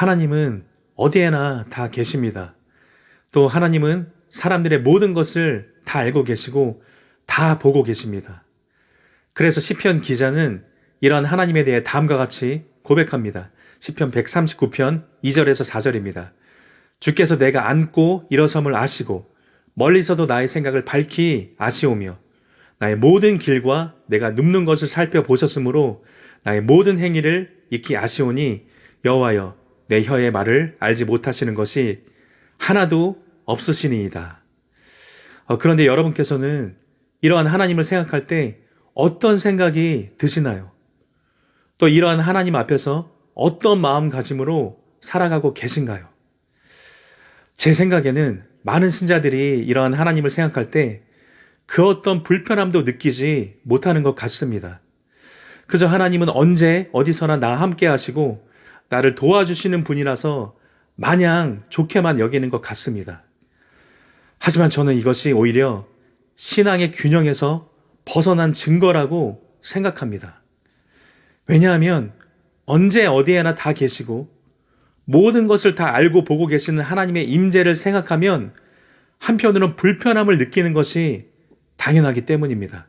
하나님은 어디에나 다 계십니다. 또 하나님은 사람들의 모든 것을 다 알고 계시고 다 보고 계십니다. 그래서 시편 기자는 이러한 하나님에 대해 다음과 같이 고백합니다. 시편 139편 2절에서 4절입니다. 주께서 내가 앉고 일어섬을 아시고 멀리서도 나의 생각을 밝히 아시오며 나의 모든 길과 내가 눕는 것을 살펴보셨으므로 나의 모든 행위를 익히 아시오니 여호와여 내 혀의 말을 알지 못하시는 것이 하나도 없으시니이다. 그런데 여러분께서는 이러한 하나님을 생각할 때 어떤 생각이 드시나요? 또 이러한 하나님 앞에서 어떤 마음가짐으로 살아가고 계신가요? 제 생각에는 많은 신자들이 이러한 하나님을 생각할 때 그 어떤 불편함도 느끼지 못하는 것 같습니다. 그저 하나님은 언제 어디서나 나와 함께 하시고 나를 도와주시는 분이라서 마냥 좋게만 여기는 것 같습니다. 하지만 저는 이것이 오히려 신앙의 균형에서 벗어난 증거라고 생각합니다. 왜냐하면 언제 어디에나 다 계시고 모든 것을 다 알고 보고 계시는 하나님의 임재를 생각하면 한편으로는 불편함을 느끼는 것이 당연하기 때문입니다.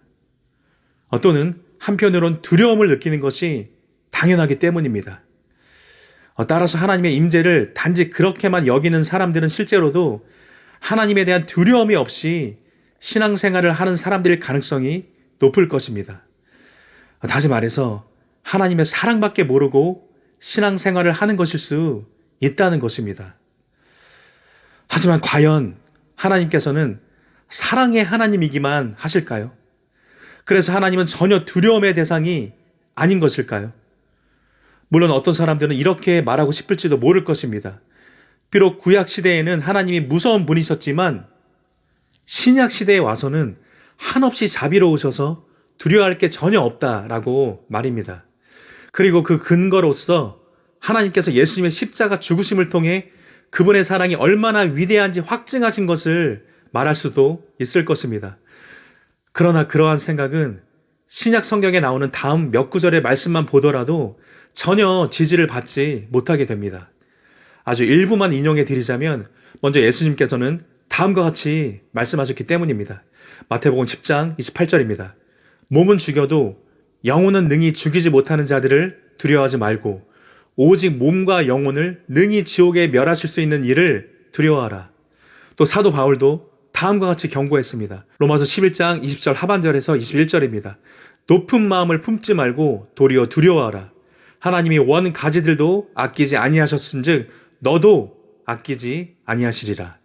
또는 한편으로는 두려움을 느끼는 것이 당연하기 때문입니다. 따라서 하나님의 임재를 단지 그렇게만 여기는 사람들은 실제로도 하나님에 대한 두려움이 없이 신앙생활을 하는 사람들일 가능성이 높을 것입니다. 다시 말해서 하나님의 사랑밖에 모르고 신앙생활을 하는 것일 수 있다는 것입니다. 하지만 과연 하나님께서는 사랑의 하나님이기만 하실까요? 그래서 하나님은 전혀 두려움의 대상이 아닌 것일까요? 물론 어떤 사람들은 이렇게 말하고 싶을지도 모를 것입니다. 비록 구약 시대에는 하나님이 무서운 분이셨지만 신약 시대에 와서는 한없이 자비로우셔서 두려워할 게 전혀 없다라고 말입니다. 그리고 그 근거로서 하나님께서 예수님의 십자가 죽으심을 통해 그분의 사랑이 얼마나 위대한지 확증하신 것을 말할 수도 있을 것입니다. 그러나 그러한 생각은 신약 성경에 나오는 다음 몇 구절의 말씀만 보더라도 전혀 지지를 받지 못하게 됩니다. 아주 일부만 인용해 드리자면 먼저 예수님께서는 다음과 같이 말씀하셨기 때문입니다. 마태복음 10장 28절입니다. 몸은 죽여도 영혼은 능히 죽이지 못하는 자들을 두려워하지 말고 오직 몸과 영혼을 능히 지옥에 멸하실 수 있는 이를 두려워하라. 또 사도 바울도 다음과 같이 경고했습니다. 로마서 11장 20절 하반절에서 21절입니다. 높은 마음을 품지 말고 도리어 두려워하라. 하나님이 원 가지들도 아끼지 아니하셨은즉 너도 아끼지 아니하시리라.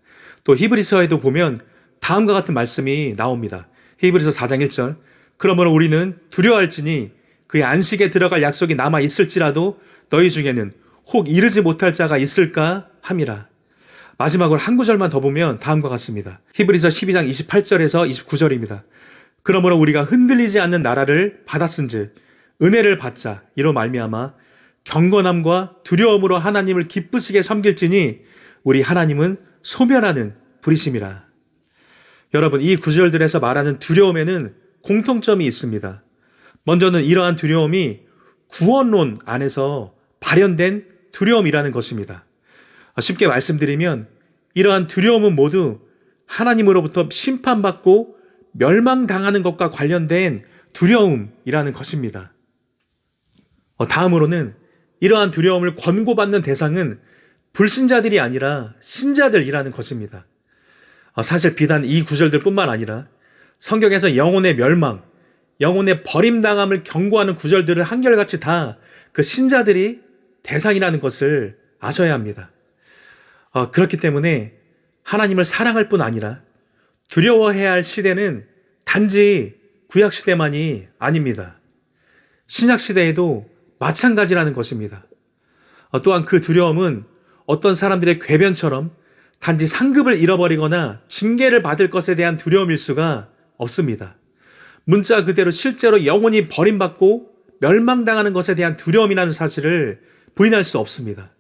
또 히브리서에도 보면 다음과 같은 말씀이 나옵니다. 히브리서 4장 1절 그러므로 우리는 두려워할지니 그의 안식에 들어갈 약속이 남아 있을지라도 너희 중에는 혹 이르지 못할 자가 있을까 함이라. 마지막으로 한 구절만 더 보면 다음과 같습니다. 히브리서 12장 28절에서 29절입니다. 그러므로 우리가 흔들리지 않는 나라를 받았은즉 은혜를 받자 이로 말미암아 경건함과 두려움으로 하나님을 기쁘시게 섬길지니 우리 하나님은 소멸하는 불이심이라. 여러분, 이 구절들에서 말하는 두려움에는 공통점이 있습니다. 먼저는 이러한 두려움이 구원론 안에서 발현된 두려움이라는 것입니다. 쉽게 말씀드리면 이러한 두려움은 모두 하나님으로부터 심판받고 멸망당하는 것과 관련된 두려움이라는 것입니다. 다음으로는 이러한 두려움을 권고받는 대상은 불신자들이 아니라 신자들이라는 것입니다. 사실 비단 이 구절들뿐만 아니라 성경에서 영혼의 멸망, 영혼의 버림당함을 경고하는 구절들을 한결같이 다 그 신자들이 대상이라는 것을 아셔야 합니다. 그렇기 때문에 하나님을 사랑할 뿐 아니라 두려워해야 할 시대는 단지 구약 시대만이 아닙니다. 신약 시대에도 마찬가지라는 것입니다. 또한 그 두려움은 어떤 사람들의 궤변처럼 단지 상급을 잃어버리거나 징계를 받을 것에 대한 두려움일 수가 없습니다. 문자 그대로 실제로 영혼이 버림받고 멸망당하는 것에 대한 두려움이라는 사실을 부인할 수 없습니다.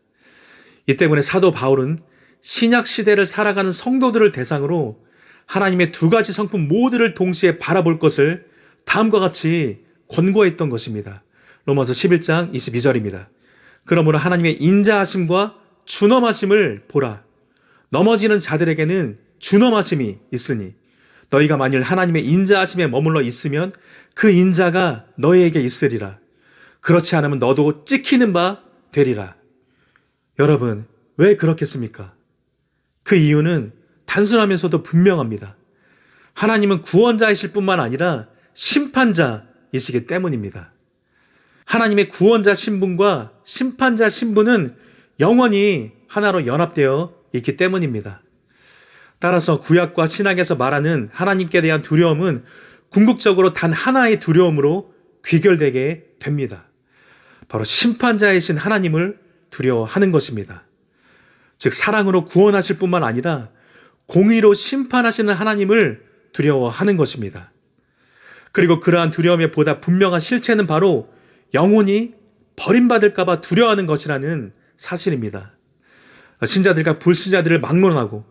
이 때문에 사도 바울은 신약 시대를 살아가는 성도들을 대상으로 하나님의 두 가지 성품 모두를 동시에 바라볼 것을 다음과 같이 권고했던 것입니다. 로마서 11장 22절입니다. 그러므로 하나님의 인자하심과 준엄하심을 보라. 넘어지는 자들에게는 준엄하심이 있으니 너희가 만일 하나님의 인자하심에 머물러 있으면 그 인자가 너희에게 있으리라. 그렇지 않으면 너도 찍히는 바 되리라. 여러분, 왜 그렇겠습니까? 그 이유는 단순하면서도 분명합니다. 하나님은 구원자이실 뿐만 아니라 심판자이시기 때문입니다. 하나님의 구원자 신분과 심판자 신분은 영원히 하나로 연합되어 있기 때문입니다. 따라서 구약과 신약에서 말하는 하나님께 대한 두려움은 궁극적으로 단 하나의 두려움으로 귀결되게 됩니다. 바로 심판자이신 하나님을 두려워하는 것입니다. 즉 사랑으로 구원하실 뿐만 아니라 공의로 심판하시는 하나님을 두려워하는 것입니다. 그리고 그러한 두려움의 보다 분명한 실체는 바로 영혼이 버림받을까 봐 두려워하는 것이라는 사실입니다. 신자들과 불신자들을 막론하고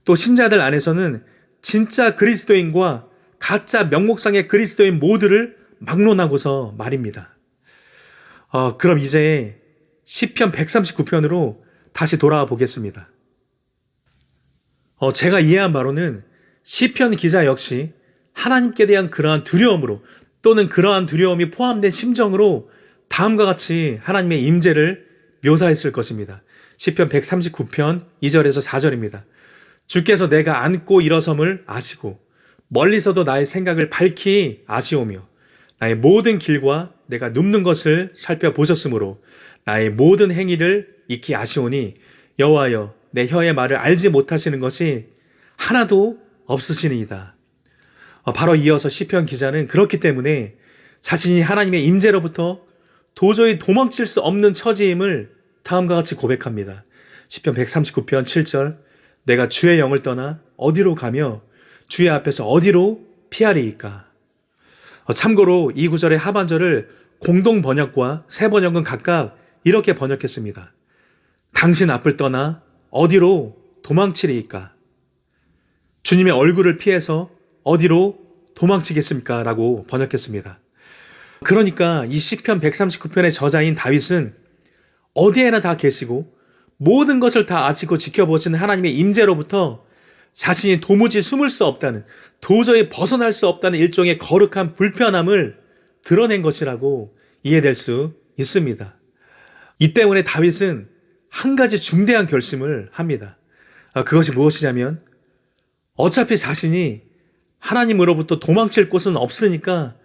또 신자들 안에서는 진짜 그리스도인과 가짜 명목상의 그리스도인 모두를 막론하고서 말입니다. 그럼 이제 시편 139편으로 다시 돌아와 보겠습니다. 제가 이해한 바로는 시편 기자 역시 하나님께 대한 그러한 두려움으로 또는 그러한 두려움이 포함된 심정으로 다음과 같이 하나님의 임재를 묘사했을 것입니다. 시편 139편 2절에서 4절입니다. 주께서 내가 앉고 일어섬을 아시고 멀리서도 나의 생각을 밝히 아시오며 나의 모든 길과 내가 눕는 것을 살펴보셨으므로 나의 모든 행위를 익히 아시오니 여호와여 내 혀의 말을 알지 못하시는 것이 하나도 없으시니이다. 바로 이어서 시편 기자는 그렇기 때문에 자신이 하나님의 임재로부터 도저히 도망칠 수 없는 처지임을 다음과 같이 고백합니다. 시편 139편 7절 내가 주의 영을 떠나 어디로 가며 주의 앞에서 어디로 피하리이까. 참고로 이 구절의 하반절을 공동 번역과 새 번역은 각각 이렇게 번역했습니다. 당신 앞을 떠나 어디로 도망치리이까. 주님의 얼굴을 피해서 어디로 도망치겠습니까? 라고 번역했습니다. 그러니까 이 시편 139편의 저자인 다윗은 어디에나 다 계시고 모든 것을 다 아시고 지켜보시는 하나님의 임재로부터 자신이 도무지 숨을 수 없다는, 도저히 벗어날 수 없다는 일종의 거룩한 불편함을 드러낸 것이라고 이해될 수 있습니다. 이 때문에 다윗은 한 가지 중대한 결심을 합니다. 그것이 무엇이냐면 어차피 자신이 하나님으로부터 도망칠 곳은 없으니까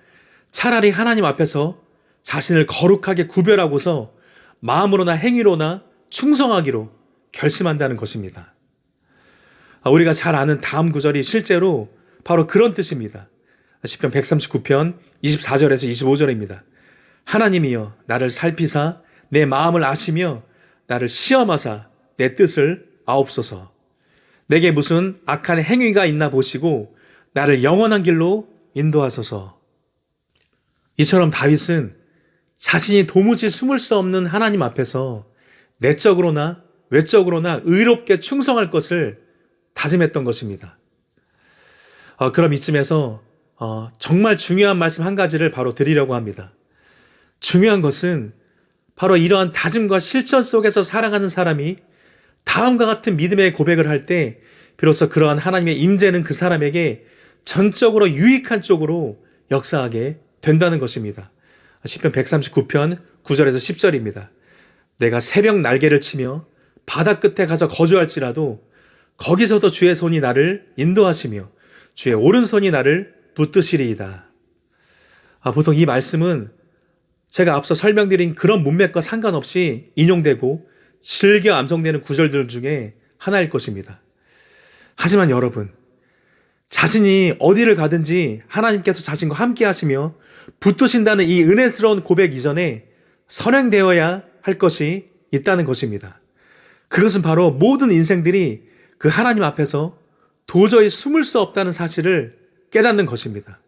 차라리 하나님 앞에서 자신을 거룩하게 구별하고서 마음으로나 행위로나 충성하기로 결심한다는 것입니다. 우리가 잘 아는 다음 구절이 실제로 바로 그런 뜻입니다. 시편 139편 24절에서 25절입니다. 하나님이여 나를 살피사 내 마음을 아시며 나를 시험하사 내 뜻을 아옵소서. 내게 무슨 악한 행위가 있나 보시고 나를 영원한 길로 인도하소서. 이처럼 다윗은 자신이 도무지 숨을 수 없는 하나님 앞에서 내적으로나 외적으로나 의롭게 충성할 것을 다짐했던 것입니다. 그럼 이쯤에서 정말 중요한 말씀 한 가지를 바로 드리려고 합니다. 중요한 것은 바로 이러한 다짐과 실천 속에서 살아가는 사람이 다음과 같은 믿음의 고백을 할 때 비로소 그러한 하나님의 임재는 그 사람에게 전적으로 유익한 쪽으로 역사하게 된다는 것입니다. 시편 139편 9절에서 10절입니다. 내가 새벽 날개를 치며 바다 끝에 가서 거주할지라도 거기서도 주의 손이 나를 인도하시며 주의 오른손이 나를 붙드시리이다. 보통 이 말씀은 제가 앞서 설명드린 그런 문맥과 상관없이 인용되고 즐겨 암송되는 구절들 중에 하나일 것입니다. 하지만 여러분, 자신이 어디를 가든지 하나님께서 자신과 함께 하시며 붙드신다는 이 은혜스러운 고백 이전에 선행되어야 할 것이 있다는 것입니다. 그것은 바로 모든 인생들이 그 하나님 앞에서 도저히 숨을 수 없다는 사실을 깨닫는 것입니다.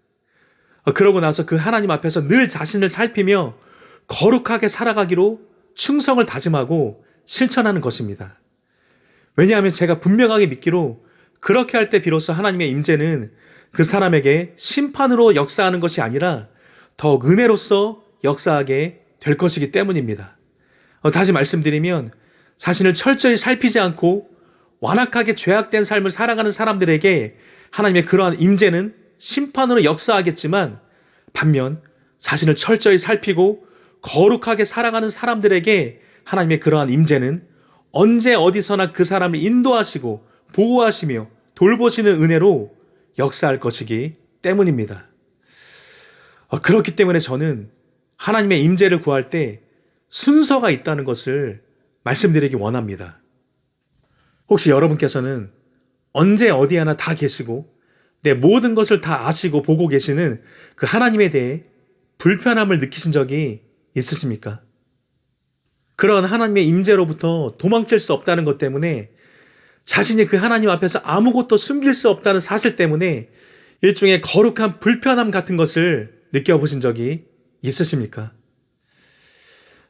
그러고 나서 그 하나님 앞에서 늘 자신을 살피며 거룩하게 살아가기로 충성을 다짐하고 실천하는 것입니다. 왜냐하면 제가 분명하게 믿기로 그렇게 할 때 비로소 하나님의 임재는 그 사람에게 심판으로 역사하는 것이 아니라 더욱 은혜로서 역사하게 될 것이기 때문입니다. 다시 말씀드리면 자신을 철저히 살피지 않고 완악하게 죄악된 삶을 살아가는 사람들에게 하나님의 그러한 임재는 심판으로 역사하겠지만, 반면 자신을 철저히 살피고 거룩하게 살아가는 사람들에게 하나님의 그러한 임재는 언제 어디서나 그 사람을 인도하시고 보호하시며 돌보시는 은혜로 역사할 것이기 때문입니다. 그렇기 때문에 저는 하나님의 임재를 구할 때 순서가 있다는 것을 말씀드리기 원합니다. 혹시 여러분께서는 언제 어디 하나 다 계시고 내 모든 것을 다 아시고 보고 계시는 그 하나님에 대해 불편함을 느끼신 적이 있으십니까? 그런 하나님의 임재로부터 도망칠 수 없다는 것 때문에, 자신이 그 하나님 앞에서 아무것도 숨길 수 없다는 사실 때문에 일종의 거룩한 불편함 같은 것을 느껴보신 적이 있으십니까?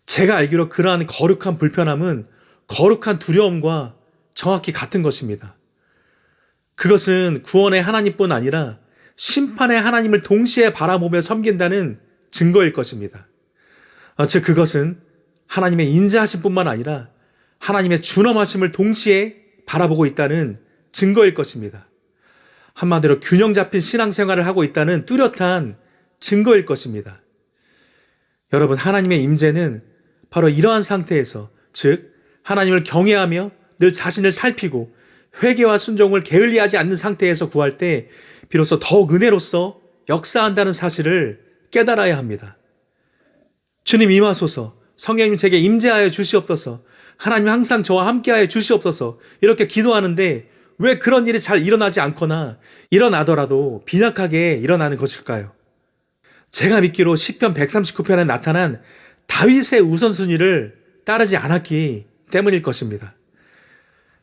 제가 알기로 그러한 거룩한 불편함은 거룩한 두려움과 정확히 같은 것입니다. 그것은 구원의 하나님뿐 아니라 심판의 하나님을 동시에 바라보며 섬긴다는 증거일 것입니다. 즉 그것은 하나님의 인자하심 뿐만 아니라 하나님의 준엄하심을 동시에 바라보고 있다는 증거일 것입니다. 한마디로 균형 잡힌 신앙생활을 하고 있다는 뚜렷한 증거일 것입니다. 여러분, 하나님의 임재는 바로 이러한 상태에서, 즉 하나님을 경외하며 늘 자신을 살피고 회개와 순종을 게을리하지 않는 상태에서 구할 때 비로소 더욱 은혜로서 역사한다는 사실을 깨달아야 합니다. 주님 임하소서, 성령님 제게 임재하여 주시옵소서, 하나님 항상 저와 함께하여 주시옵소서, 이렇게 기도하는데 왜 그런 일이 잘 일어나지 않거나 일어나더라도 빈약하게 일어나는 것일까요? 제가 믿기로 시편 139편에 나타난 다윗의 우선순위를 따르지 않았기 때문일 것입니다.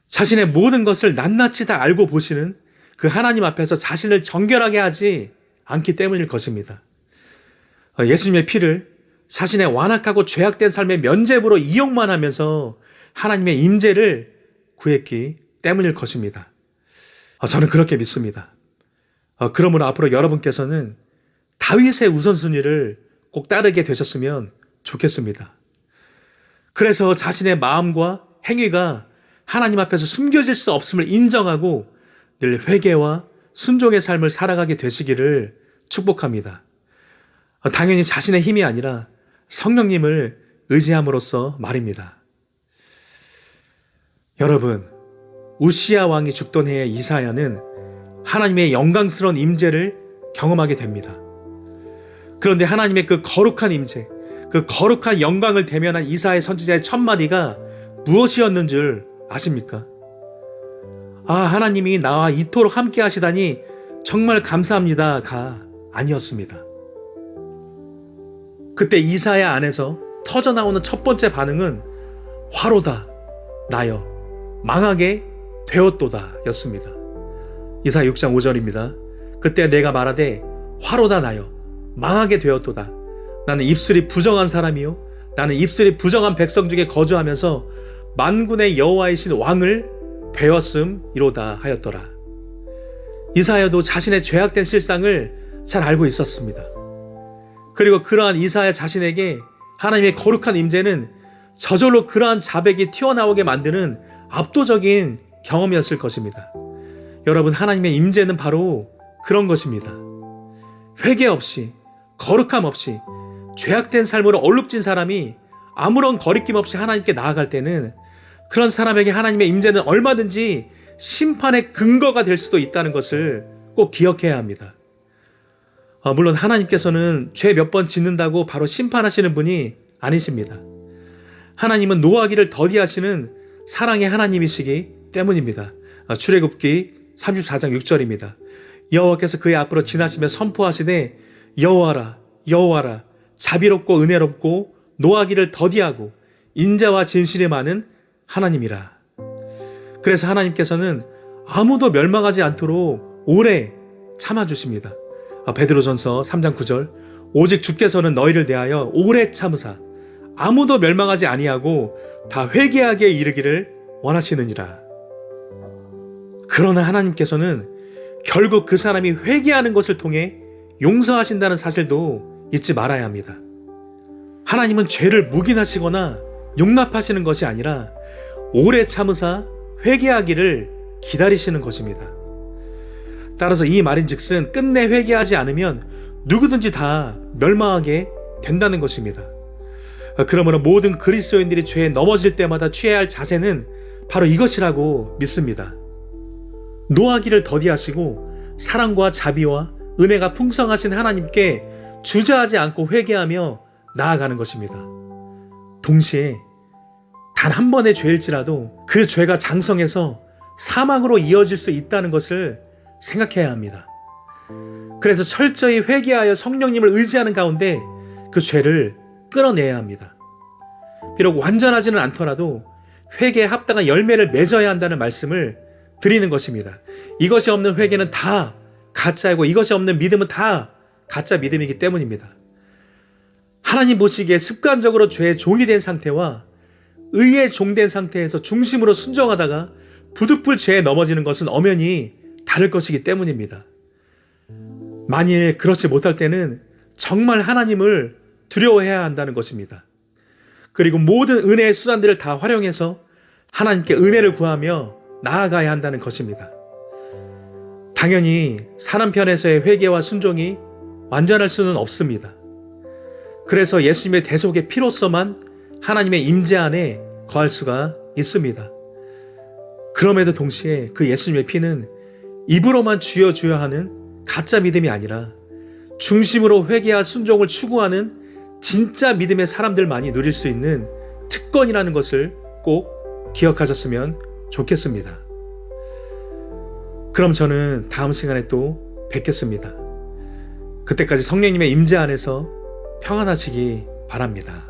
자신의 모든 것을 낱낱이 다 알고 보시는 그 하나님 앞에서 자신을 정결하게 하지 않기 때문일 것입니다. 예수님의 피를 자신의 완악하고 죄악된 삶의 면죄부로 이용만 하면서 하나님의 임재를 구했기 때문일 것입니다. 저는 그렇게 믿습니다. 그러므로 앞으로 여러분께서는 다윗의 우선순위를 꼭 따르게 되셨으면 좋겠습니다. 그래서 자신의 마음과 행위가 하나님 앞에서 숨겨질 수 없음을 인정하고 늘 회개와 순종의 삶을 살아가게 되시기를 축복합니다. 당연히 자신의 힘이 아니라 성령님을 의지함으로써 말입니다. 여러분, 우시야 왕이 죽던 해의 이사야는 하나님의 영광스러운 임재를 경험하게 됩니다. 그런데 하나님의 그 거룩한 임재, 그 거룩한 영광을 대면한 이사야 선지자의 첫 마디가 무엇이었는 줄 아십니까? 하나님이 나와 이토록 함께 하시다니 정말 감사합니다가 아니었습니다. 그때 이사야 안에서 터져나오는 첫 번째 반응은 화로다 나여 망하게 되었도다 였습니다. 이사야 6장 5절입니다. 그때 내가 말하되 화로다 나여 망하게 되었도다. 나는 입술이 부정한 사람이요 나는 입술이 부정한 백성 중에 거주하면서 만군의 여호와이신 왕을 배웠음이로다 하였더라. 이사야도 자신의 죄악된 실상을 잘 알고 있었습니다. 그리고 그러한 이사야 자신에게 하나님의 거룩한 임재는 저절로 그러한 자백이 튀어나오게 만드는 압도적인 경험이었을 것입니다. 여러분, 하나님의 임재는 바로 그런 것입니다. 회개 없이, 거룩함 없이 죄악된 삶으로 얼룩진 사람이 아무런 거리낌 없이 하나님께 나아갈 때는 그런 사람에게 하나님의 임재는 얼마든지 심판의 근거가 될 수도 있다는 것을 꼭 기억해야 합니다. 물론 하나님께서는 죄 몇 번 짓는다고 바로 심판하시는 분이 아니십니다. 하나님은 노하기를 더디하시는 사랑의 하나님이시기 때문입니다. 출애굽기 34장 6절입니다. 여호와께서 그의 앞으로 지나시며 선포하시되 여호와라 여호와라 자비롭고 은혜롭고 노하기를 더디하고 인자와 진실이 많은 하나님이라. 그래서 하나님께서는 아무도 멸망하지 않도록 오래 참아주십니다. 베드로전서 3장 9절 오직 주께서는 너희를 대하여 오래 참으사 아무도 멸망하지 아니하고 다 회개하게 이르기를 원하시느니라. 그러나 하나님께서는 결국 그 사람이 회개하는 것을 통해 용서하신다는 사실도 잊지 말아야 합니다. 하나님은 죄를 묵인하시거나 용납하시는 것이 아니라 오래 참으사 회개하기를 기다리시는 것입니다. 따라서 이 말인즉슨 끝내 회개하지 않으면 누구든지 다 멸망하게 된다는 것입니다. 그러므로 모든 그리스도인들이 죄에 넘어질 때마다 취해야 할 자세는 바로 이것이라고 믿습니다. 노하기를 더디하시고 사랑과 자비와 은혜가 풍성하신 하나님께 주저하지 않고 회개하며 나아가는 것입니다. 동시에 단 한 번의 죄일지라도 그 죄가 장성해서 사망으로 이어질 수 있다는 것을 생각해야 합니다. 그래서 철저히 회개하여 성령님을 의지하는 가운데 그 죄를 끊어내야 합니다. 비록 완전하지는 않더라도 회개에 합당한 열매를 맺어야 한다는 말씀을 드리는 것입니다. 이것이 없는 회개는 다 가짜이고 이것이 없는 믿음은 다 가짜 믿음이기 때문입니다. 하나님 보시기에 습관적으로 죄의 종이 된 상태와 의의 종된 상태에서 중심으로 순종하다가 부득불 죄에 넘어지는 것은 엄연히 다를 것이기 때문입니다. 만일 그렇지 못할 때는 정말 하나님을 두려워해야 한다는 것입니다. 그리고 모든 은혜의 수단들을 다 활용해서 하나님께 은혜를 구하며 나아가야 한다는 것입니다. 당연히 사람 편에서의 회개와 순종이 완전할 수는 없습니다. 그래서 예수님의 대속의 피로서만 하나님의 임재 안에 거할 수가 있습니다. 그럼에도 동시에 그 예수님의 피는 입으로만 주여 주여 하는 가짜 믿음이 아니라 중심으로 회개와 순종을 추구하는 진짜 믿음의 사람들만이 누릴 수 있는 특권이라는 것을 꼭 기억하셨으면 좋겠습니다. 그럼 저는 다음 시간에 또 뵙겠습니다. 그때까지 성령님의 임재 안에서 평안하시기 바랍니다.